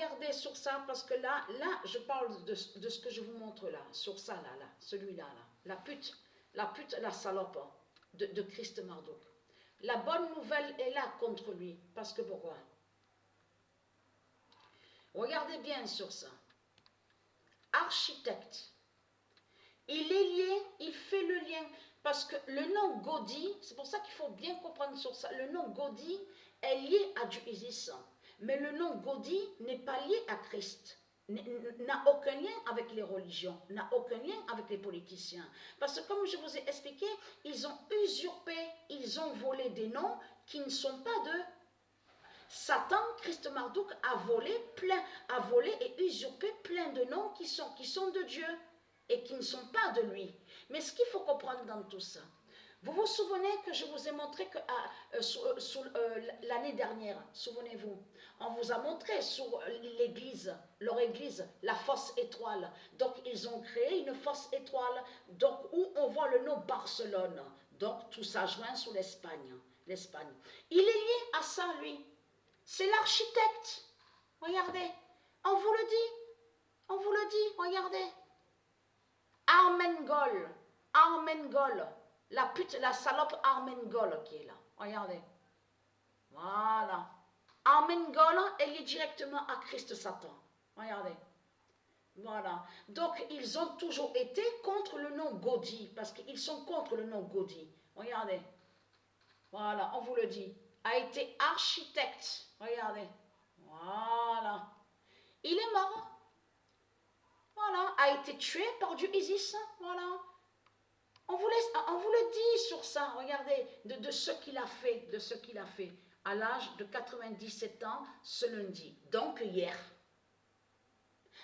regardez sur ça, parce que là, je parle de ce que je vous montre là, sur ça, là, celui-là, là. La pute, la salope de Christ Marduk. La bonne nouvelle est là contre lui, parce que pourquoi? Regardez bien sur ça. Architecte. Il est lié, il fait le lien. Parce que le nom Gaudi, c'est pour ça qu'il faut bien comprendre sur ça. Le nom Gaudi est lié à Dieu Isis. Mais le nom Gaudi n'est pas lié à Christ. N'a aucun lien avec les religions, n'a aucun lien avec les politiciens. Parce que comme je vous ai expliqué, ils ont usurpé, ils ont volé des noms qui ne sont pas d'eux. Satan, Christ Marduk, a volé et usurpé plein de noms qui sont de Dieu et qui ne sont pas de lui. Mais ce qu'il faut comprendre dans tout ça, vous vous souvenez que je vous ai montré que l'année dernière, souvenez-vous, on vous a montré sur l'église, leur église, la fausse étoile. Donc ils ont créé une fausse étoile, donc où on voit le nom Barcelone. Donc tout ça joint sous l'Espagne. Il est lié à ça, lui. C'est l'architecte. Regardez, on vous le dit, regardez. Armengol, la pute, la salope Armengol qui est là. Regardez. Voilà. Armengol est lié directement à Christ Satan. Regardez. Voilà. Donc, ils ont toujours été contre le nom Gaudi, parce qu'ils sont contre le nom Gaudi. Regardez. Voilà, on vous le dit. A été architecte. Regardez. Voilà. Il est mort. Voilà, a été tué par Dieu Isis, voilà. On vous le dit sur ça, regardez, de ce qu'il a fait, à l'âge de 97 ans ce lundi, donc hier.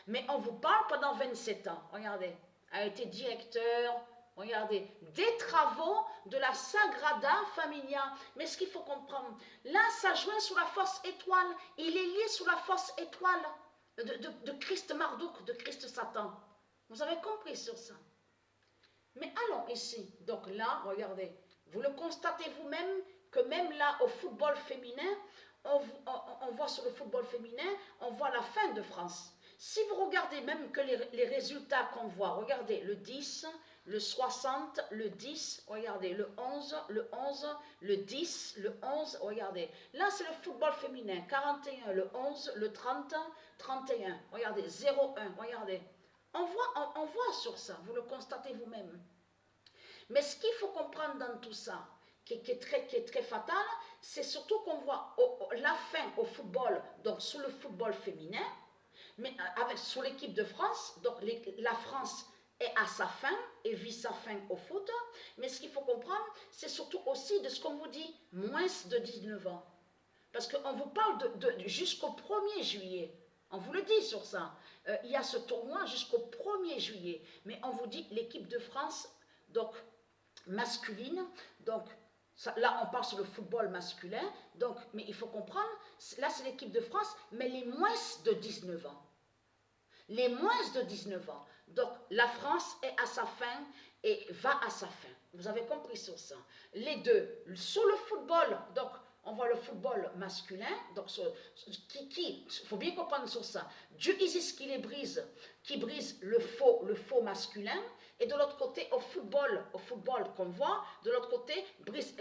Mais on vous parle pendant 27 ans, regardez, a été directeur, regardez, des travaux de la Sagrada Familia. Mais ce qu'il faut comprendre, là, ça joint sous la fausse étoile, il est lié sous la fausse étoile. De Christ Marduk, de Christ Satan. Vous avez compris sur ça. Mais allons ici. Donc là, regardez, vous le constatez vous-même que même là, au football féminin, on voit sur le football féminin, on voit la fin de France. Si vous regardez même que les résultats qu'on voit, regardez le 10, le 60, le 10, regardez le 11, le 10, le 11, regardez. Là, c'est le football féminin, 41, le 11, le 30, 31, regardez, 0,1, regardez. On voit sur ça, vous le constatez vous-même. Mais ce qu'il faut comprendre dans tout ça, qui est très fatal, c'est surtout qu'on voit la fin au football, donc sous le football féminin, mais sous l'équipe de France, donc la France est à sa fin et vit sa fin au foot. Mais ce qu'il faut comprendre, c'est surtout aussi de ce qu'on vous dit, moins de 19 ans. Parce qu'on vous parle jusqu'au 1er juillet. On vous le dit sur ça. Il y a ce tournoi jusqu'au 1er juillet. Mais on vous dit l'équipe de France, donc masculine, donc là on parle sur le football masculin, donc, mais il faut comprendre, là c'est l'équipe de France, mais les moins de 19 ans. Les moins de 19 ans. Donc la France est à sa fin et va à sa fin. Vous avez compris sur ça. Les deux, sur le football, donc on voit le football masculin, donc il faut bien comprendre sur ça. Dieu Isis qui brise le faux masculin, et de l'autre côté, au football qu'on voit, de l'autre côté,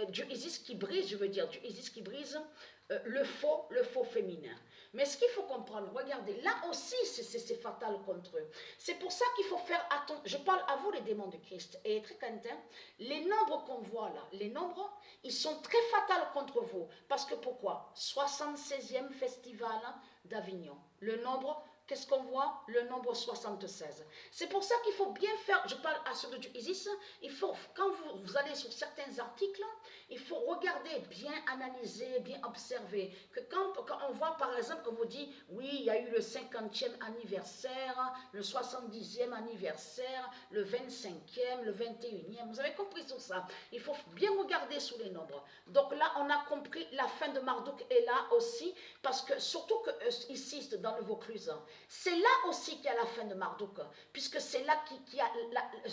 Dieu Isis qui brise, Dieu Isis qui brise le faux féminin. Mais ce qu'il faut comprendre, regardez, là aussi c'est fatal contre eux. C'est pour ça qu'il faut faire attention. Je parle à vous les démons de Christ. Et très quentin, les nombres qu'on voit là, les nombres, ils sont très fatals contre vous. Parce que pourquoi? 76e festival d'Avignon. Le nombre, qu'est-ce qu'on voit? Le nombre 76. C'est pour ça qu'il faut bien faire, je parle à ceux de Dieu Isis, il faut, quand vous allez sur certains articles, il faut regarder, bien analyser, bien observer. Que quand on voit par exemple, on vous dit, oui, il y a eu le 50e anniversaire, le 70e anniversaire, le 25e, le 21e, vous avez compris sur ça. Il faut bien regarder sous les nombres. Donc là, on a compris, la fin de Marduk est là aussi, parce que surtout que ici, dans le Vaucluse, c'est là aussi qu'il y a la fin de Marduk, puisque c'est là qu'il y a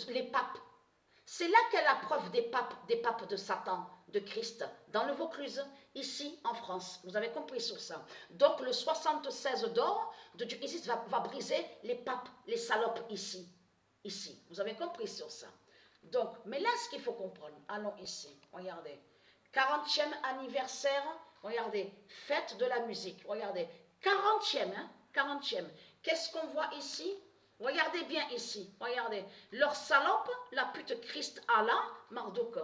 les papes. C'est là qu'est la preuve des papes de Satan, de Christ, dans le Vaucluse, ici en France. Vous avez compris sur ça. Donc le 76 d'or de Dieu Isis va briser les papes, les salopes ici. Ici. Vous avez compris sur ça. Donc, mais là, ce qu'il faut comprendre, allons ici, regardez. 40e anniversaire, regardez, fête de la musique, regardez. 40e, hein, 40e. Qu'est-ce qu'on voit ici? Regardez bien ici, regardez. Leur salope, la pute Christ Allah, Marduk,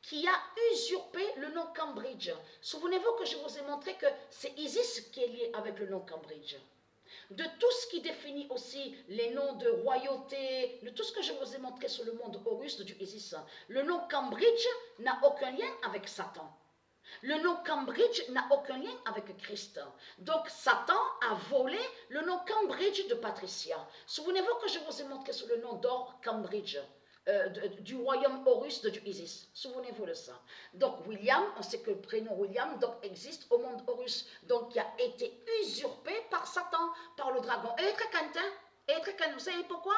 qui a usurpé le nom Cambridge. Souvenez-vous que je vous ai montré que c'est Isis qui est lié avec le nom Cambridge. De tout ce qui définit aussi les noms de royauté, de tout ce que je vous ai montré sur le monde Horus du Isis, le nom Cambridge n'a aucun lien avec Satan. Le nom Cambridge n'a aucun lien avec Christ. Donc Satan a volé le nom Cambridge de Patricia. Souvenez-vous que je vous ai montré sur le nom d'or Cambridge, du royaume Horus du Isis. Souvenez-vous de ça. Donc William, on sait que le prénom William donc, existe au monde Horus, donc qui a été usurpé par Satan, par le dragon. Et très cantin, vous savez pourquoi?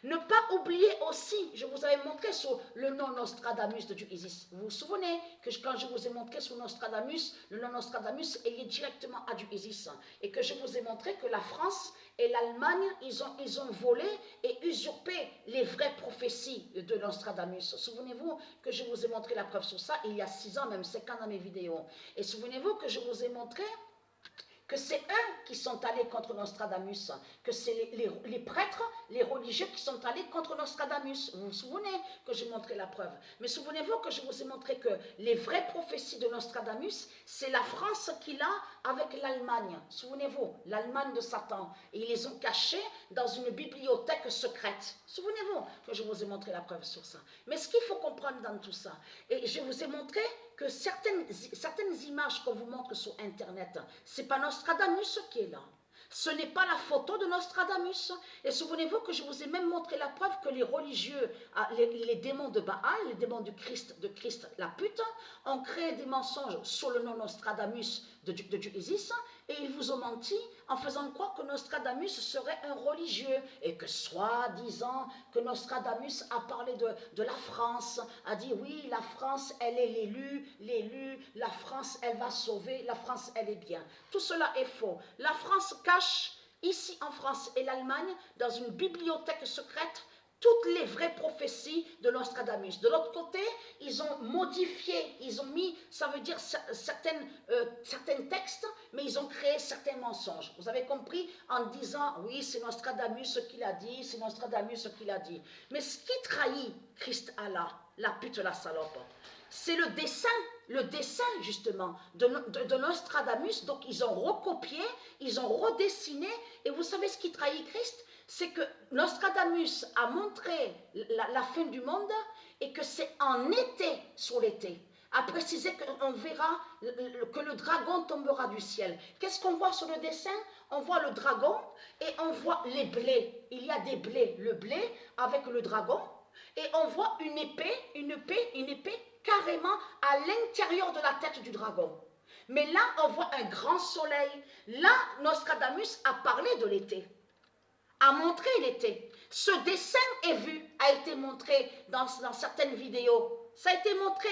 Ne pas oublier aussi, je vous avais montré sur le nom Nostradamus de Dieu Isis. Vous vous souvenez que quand je vous ai montré sur Nostradamus, le nom Nostradamus est lié directement à Dieu Isis. Et que je vous ai montré que la France et l'Allemagne, ils ont volé et usurpé les vraies prophéties de Nostradamus. Souvenez-vous que je vous ai montré la preuve sur ça il y a 6 ans, même 5 ans dans mes vidéos. Et souvenez-vous que je vous ai montré que c'est eux qui sont allés contre Nostradamus, que c'est les prêtres, les religieux qui sont allés contre Nostradamus. Vous vous souvenez que j'ai montré la preuve. Mais souvenez-vous que je vous ai montré que les vraies prophéties de Nostradamus, c'est la France qui l'a avec l'Allemagne. Souvenez-vous, l'Allemagne de Satan. Et ils les ont cachées dans une bibliothèque secrète. Souvenez-vous que je vous ai montré la preuve sur ça. Mais ce qu'il faut comprendre dans tout ça, et je vous ai montré que certaines images qu'on vous montre sur Internet, c'est pas Nostradamus qui est là. Ce n'est pas la photo de Nostradamus. Et souvenez-vous que je vous ai même montré la preuve que les religieux, les démons de Baal, les démons de Christ la pute, ont créé des mensonges sur le nom Nostradamus de Dieu Isis, et ils vous ont menti en faisant croire que Nostradamus serait un religieux, et que soi-disant que Nostradamus a parlé de la France, a dit oui, la France elle est l'élu, la France elle va sauver, la France elle est bien. Tout cela est faux. La France cache, ici en France et l'Allemagne, dans une bibliothèque secrète, toutes les vraies prophéties de Nostradamus. De l'autre côté, ils ont modifié, ils ont mis, ça veut dire certains textes, mais ils ont créé certains mensonges. Vous avez compris? En disant, oui, c'est Nostradamus qui l'a dit, c'est Nostradamus qui l'a dit. Mais ce qui trahit Christ Allah, la pute, la salope, c'est le dessin justement de Nostradamus. Donc ils ont recopié, ils ont redessiné, et vous savez ce qui trahit Christ? C'est que Nostradamus a montré la fin du monde, et que c'est en été, sur l'été, a précisé qu'on verra que le dragon tombera du ciel. Qu'est-ce qu'on voit sur le dessin? On voit le dragon et on voit les blés. Il y a des blés, le blé avec le dragon, et on voit une épée carrément à l'intérieur de la tête du dragon. Mais là, on voit un grand soleil. Là, Nostradamus a parlé de l'été, a montré l'été. Ce dessin a été montré dans certaines vidéos. Ça a été montré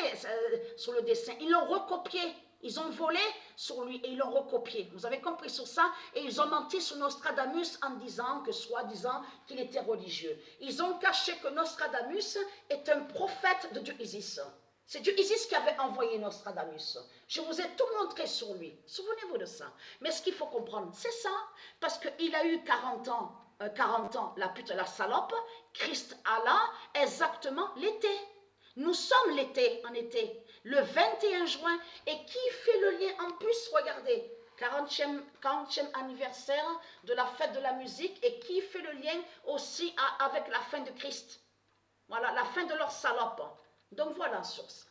sur le dessin. Ils l'ont recopié. Ils ont volé sur lui et ils l'ont recopié. Vous avez compris sur ça? Et ils ont menti sur Nostradamus en disant que, soi-disant, qu'il était religieux. Ils ont caché que Nostradamus est un prophète de Dieu Isis. C'est Dieu Isis qui avait envoyé Nostradamus. Je vous ai tout montré sur lui. Souvenez-vous de ça. Mais ce qu'il faut comprendre, c'est ça. Parce qu'il a eu 40 ans, la pute, la salope, Christ Allah, exactement l'été. Nous sommes l'été, en été, le 21 juin. Et qui fait le lien en plus? Regardez, 40e anniversaire de la fête de la musique. Et qui fait le lien aussi avec la fin de Christ? Voilà, la fin de leur salope. Donc voilà sur ça.